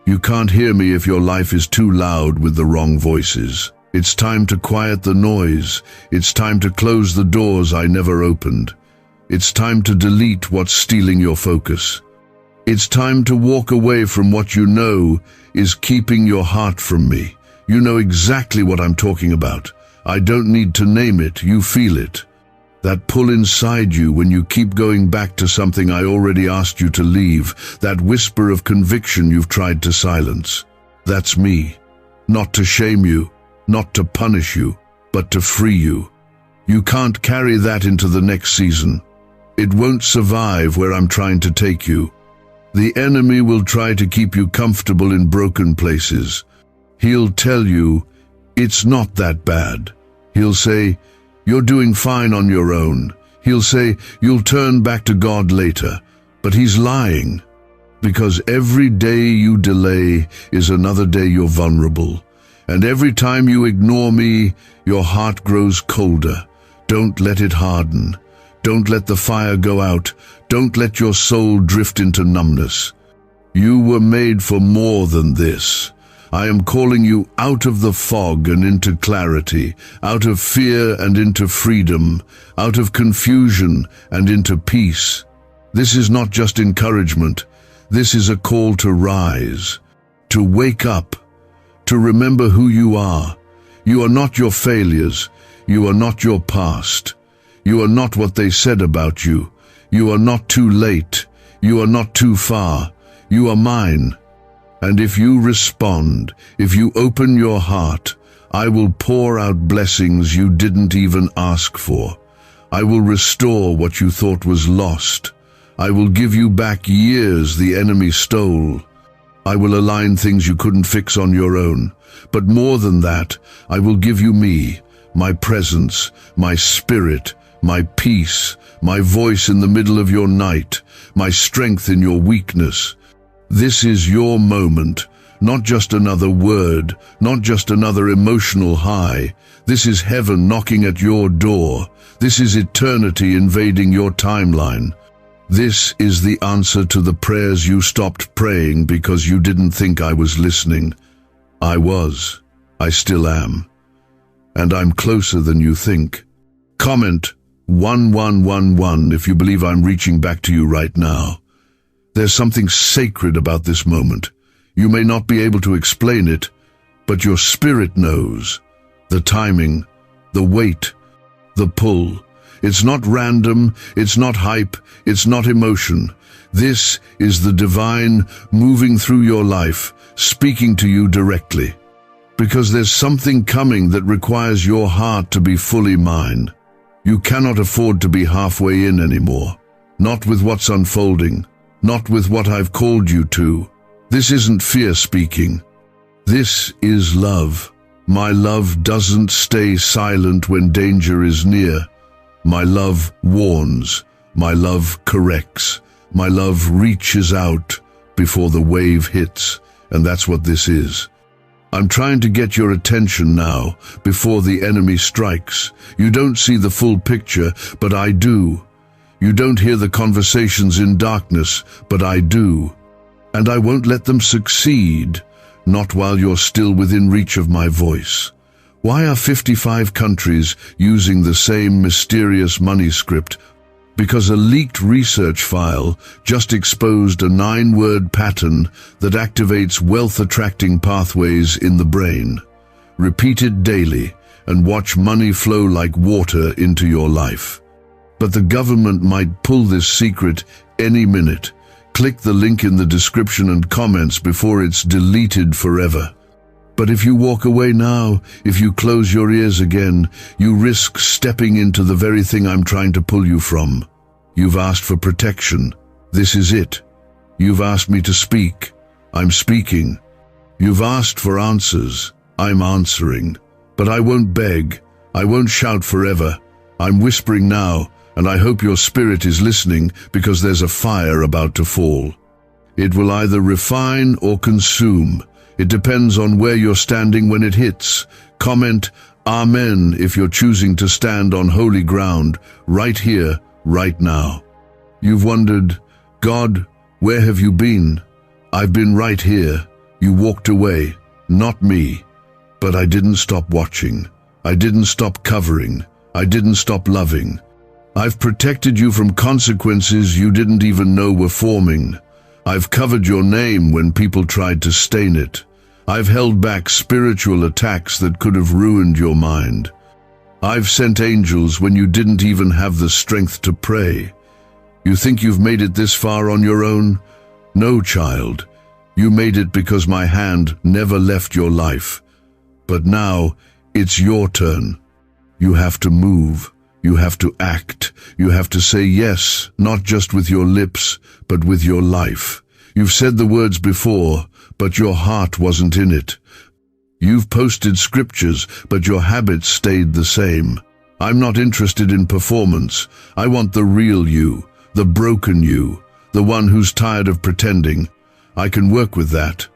You can't hear me if your life is too loud with the wrong voices. It's time to quiet the noise. It's time to close the doors I never opened. It's time to delete what's stealing your focus. It's time to walk away from what you know is keeping your heart from me. You know exactly what I'm talking about. I don't need to name it, you feel it. That pull inside you when you keep going back to something I already asked you to leave, that whisper of conviction you've tried to silence. That's me. Not to shame you, not to punish you, but to free you. You can't carry that into the next season. It won't survive where I'm trying to take you. The enemy will try to keep you comfortable in broken places. He'll tell you, it's not that bad. He'll say, you're doing fine on your own. He'll say, you'll turn back to God later. But he's lying. Because every day you delay is another day you're vulnerable. And every time you ignore me, your heart grows colder. Don't let it harden. Don't let the fire go out. Don't let your soul drift into numbness. You were made for more than this. I am calling you out of the fog and into clarity, out of fear and into freedom, out of confusion and into peace. This is not just encouragement. This is a call to rise, to wake up, to remember who you are. You are not your failures. You are not your past. You are not what they said about you. You are not too late. You are not too far. You are mine. And if you respond, if you open your heart, I will pour out blessings you didn't even ask for. I will restore what you thought was lost. I will give you back years the enemy stole. I will align things you couldn't fix on your own. But more than that, I will give you me, my presence, my spirit, my peace, my voice in the middle of your night, my strength in your weakness. This is your moment, not just another word, not just another emotional high. This is heaven knocking at your door. This is eternity invading your timeline. This is the answer to the prayers you stopped praying because you didn't think I was listening. I was. I still am. And I'm closer than you think. Comment 1111 if you believe I'm reaching back to you right now. There's something sacred about this moment. You may not be able to explain it, but your spirit knows. The timing, the weight, the pull. It's not random, it's not hype, it's not emotion. This is the divine moving through your life, speaking to you directly. Because there's something coming that requires your heart to be fully mine. You cannot afford to be halfway in anymore. Not with what's unfolding. Not with what I've called you to. This isn't fear speaking. This is love. My love doesn't stay silent when danger is near. My love warns. My love corrects. My love reaches out before the wave hits. And that's what this is. I'm trying to get your attention now, before the enemy strikes. You don't see the full picture, but I do. You don't hear the conversations in darkness, but I do. And I won't let them succeed, not while you're still within reach of my voice. Why are 55 countries using the same mysterious money script? Because a leaked research file just exposed a 9-word pattern that activates wealth-attracting pathways in the brain. Repeat it daily and watch money flow like water into your life. But the government might pull this secret any minute. Click the link in the description and comments before it's deleted forever. But if you walk away now, if you close your ears again, you risk stepping into the very thing I'm trying to pull you from. You've asked for protection. This is it. You've asked me to speak. I'm speaking. You've asked for answers. I'm answering. But I won't beg. I won't shout forever. I'm whispering now, and I hope your spirit is listening, because there's a fire about to fall. It will either refine or consume. It depends on where you're standing when it hits. Comment Amen if you're choosing to stand on holy ground, right here, right now. You've wondered, God, where have you been? I've been right here. You walked away, not me. But I didn't stop watching. I didn't stop covering. I didn't stop loving. I've protected you from consequences you didn't even know were forming. I've covered your name when people tried to stain it. I've held back spiritual attacks that could have ruined your mind. I've sent angels when you didn't even have the strength to pray. You think you've made it this far on your own? No, child. You made it because my hand never left your life. But now, it's your turn. You have to move. You have to act. You have to say yes, not just with your lips, but with your life. You've said the words before, but your heart wasn't in it. You've posted scriptures, but your habits stayed the same. I'm not interested in performance. I want the real you, the broken you, the one who's tired of pretending. I can work with that.